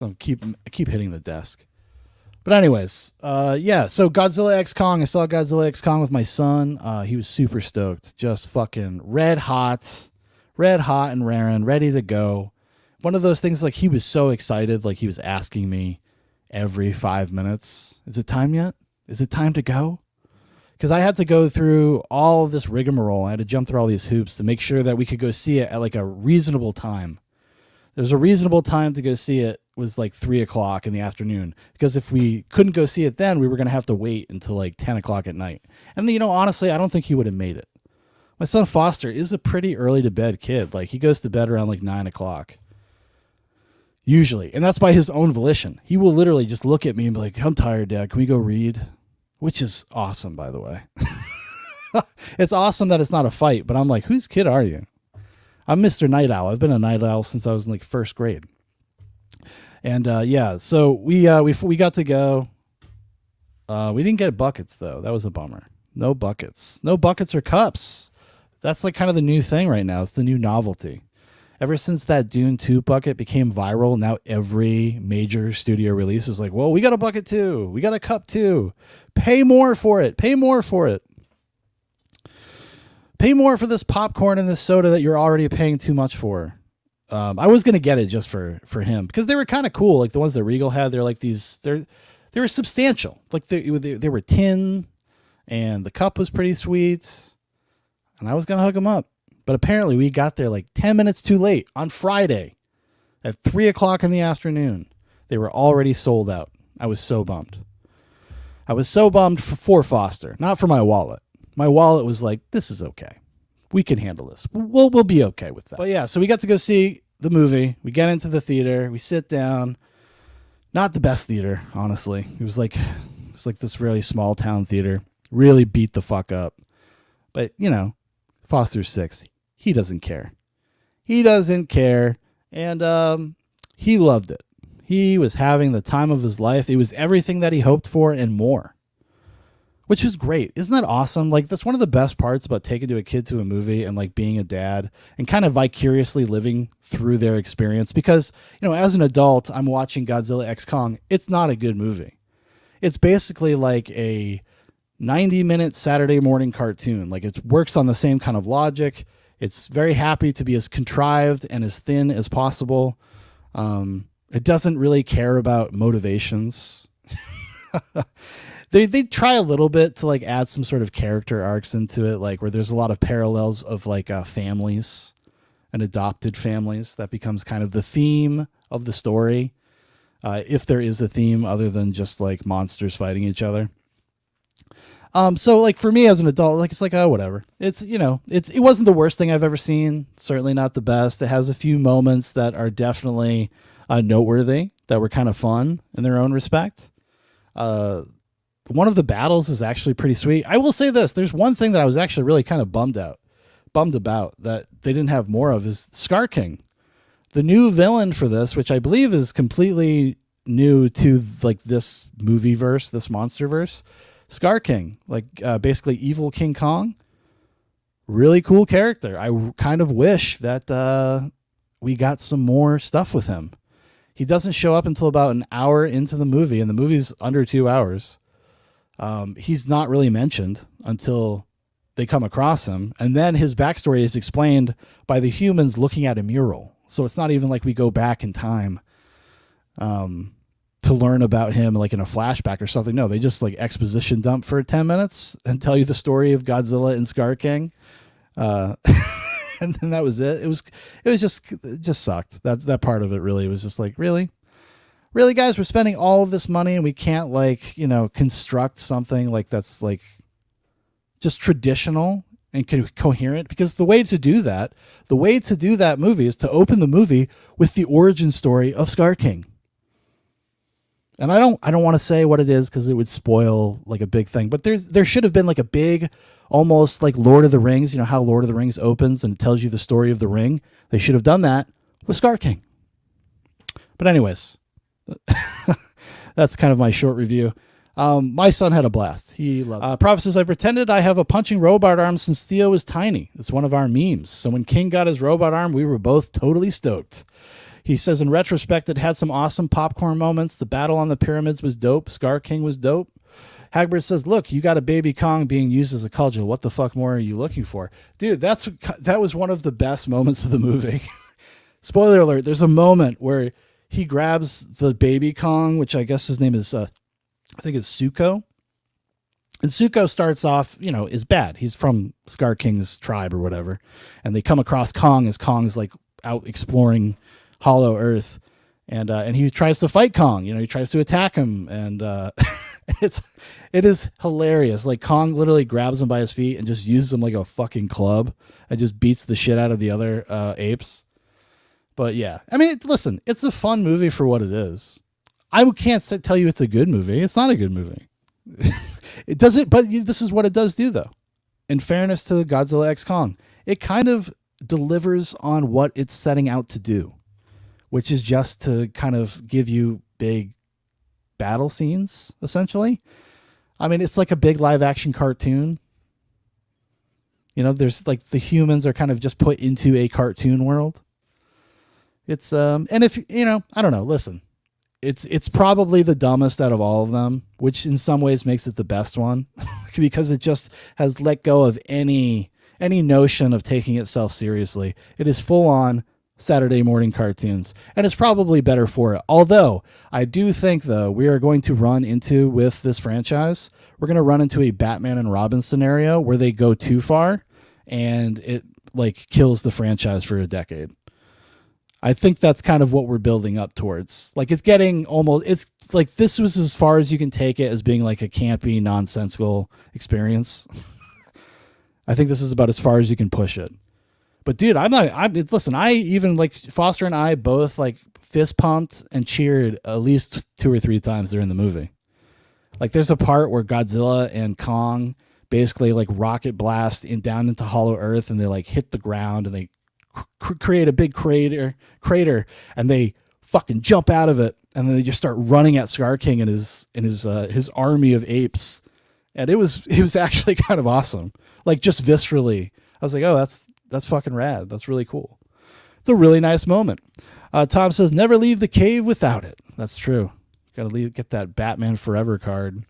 I keep hitting the desk. But anyways, yeah. So Godzilla X Kong. I saw Godzilla X Kong with my son. He was super stoked, just fucking red hot and raring, ready to go. One of those things, like he was so excited, like he was asking me every 5 minutes, "Is it time yet? Is it time to go?" Because I had to go through all of this rigmarole. I had to jump through all these hoops to make sure that we could go see it at like a reasonable time. There's a reasonable time to go see it was like 3:00 in the afternoon, because if we couldn't go see it then, we were going to have to wait until like 10:00 at night. And honestly, I don't think he would have made it. My son Foster is a pretty early to bed kid. Like he goes to bed around like 9:00 usually, and that's by his own volition. He will literally just look at me and be like, "I'm tired, Dad. Can we go read?" Which is awesome, by the way. It's awesome that it's not a fight, but I'm like, whose kid are you? I'm Mr. Night Owl. I've been a night owl since I was in like first grade. And yeah, so we got to go. We didn't get buckets though. That was a bummer. No buckets or cups. That's like kind of the new thing right now. It's the new novelty. Ever since that Dune 2 bucket became viral, now every major studio release is like, well, we got a bucket too. We got a cup too. Pay more for it. Pay more for it. Pay more for this popcorn and this soda that you're already paying too much for. I was going to get it just for him because they were kind of cool. Like the ones that Regal had, they're like these, they were substantial. Like they were tin and the cup was pretty sweet. And I was going to hook them up. But apparently we got there like 10 minutes too late on Friday at 3:00 in the afternoon. They were already sold out. I was so bummed. I was so bummed for Foster, not for my wallet. My wallet was like, this is okay. We can handle this. We'll be okay with that. But yeah, so we got to go see the movie. We get into the theater. We sit down. Not the best theater, honestly. It was like this really small town theater. Really beat the fuck up. But, Foster's 6. He doesn't care. He doesn't care. And he loved it. He was having the time of his life. It was everything that he hoped for and more, which was great. Isn't that awesome? Like, that's one of the best parts about taking a kid to a movie and like being a dad and kind of vicariously living through their experience. Because, as an adult, I'm watching Godzilla X Kong. It's not a good movie. It's basically like a 90-minute Saturday morning cartoon. Like, it works on the same kind of logic. It's very happy to be as contrived and as thin as possible. It doesn't really care about motivations. They try a little bit to like add some sort of character arcs into it, like where there's a lot of parallels of like families and adopted families. That becomes kind of the theme of the story, if there is a theme other than just like monsters fighting each other. So like for me as an adult, like it's like, oh, whatever. It wasn't the worst thing I've ever seen. Certainly not the best. It has a few moments that are definitely noteworthy, that were kind of fun in their own respect. One of the battles is actually pretty sweet. I will say this. There's one thing that I was actually really kind of bummed about that they didn't have more of is Scar King. The new villain for this, which I believe is completely new to like this movie verse, this monster verse. Scar King, like basically evil King Kong. Really cool character. I kind of wish that we got some more stuff with him. He doesn't show up until about an hour into the movie, and the movie's under 2 hours. He's not really mentioned until they come across him. And then his backstory is explained by the humans looking at a mural. So it's not even like we go back in time to learn about him like in a flashback or something. No, they just like exposition dump for 10 minutes and tell you the story of Godzilla and Scar King. And then that was it. It just sucked. That part of it really was just like, really, guys, we're spending all of this money and we can't like, construct something like that's like just traditional and coherent, because the way to do that movie is to open the movie with the origin story of Scar King. And I don't want to say what it is because it would spoil like a big thing, but there should have been like a big, almost like Lord of the Rings, how Lord of the Rings opens and it tells you the story of the ring. They should have done that with Scar King. But anyways, that's kind of my short review. My son had a blast. He loved it. Prophet says, I pretended I have a punching robot arm since Theo was tiny. It's one of our memes. So when King got his robot arm, we were both totally stoked. He says in retrospect, it had some awesome popcorn moments. The battle on the pyramids was dope. Scar King was dope. Hagbard says, look, you got a baby Kong being used as a cudgel. What the fuck more are you looking for? Dude, that was one of the best moments of the movie. Spoiler alert, there's a moment where he grabs the baby Kong, which I guess his name is, I think it's Zuko. And Zuko starts off, is bad. He's from Scar King's tribe or whatever. And they come across Kong as Kong's like out exploring Hollow Earth. And he tries to fight Kong. He tries to attack him. And it is hilarious. Like Kong literally grabs him by his feet and just uses him like a fucking club and just beats the shit out of the other apes. But yeah, I mean, listen, it's a fun movie for what it is. I can't tell you it's a good movie. It's not a good movie. It doesn't, but this is what it does do, though. In fairness to Godzilla X Kong, it kind of delivers on what it's setting out to do, which is just to kind of give you big battle scenes, essentially. I mean, it's like a big live action cartoon. There's like the humans are kind of just put into a cartoon world. It's and if I don't know, listen. It's probably the dumbest out of all of them, which in some ways makes it the best one because it just has let go of any notion of taking itself seriously. It is full on Saturday morning cartoons, and it's probably better for it. Although I do think, though, we are going to run into with this franchise, we're going to run into a Batman and Robin scenario where they go too far and it like kills the franchise for a decade. I think that's kind of what we're building up towards. Like it's like this was as far as you can take it as being like a campy, nonsensical experience. I think this is about as far as you can push it. But dude, listen, I even like Foster and I both like fist pumped and cheered at least 2 or 3 times during the movie. Like there's a part where Godzilla and Kong basically like rocket blast down into Hollow Earth and they like hit the ground and they create a big crater and they fucking jump out of it and then they just start running at Scar King and his army of apes, and it was actually kind of awesome. Like just viscerally, I was like, oh, that's fucking rad. That's really cool. It's a really nice moment. Tom says, never leave the cave without it. That's true. Got to get that Batman Forever card.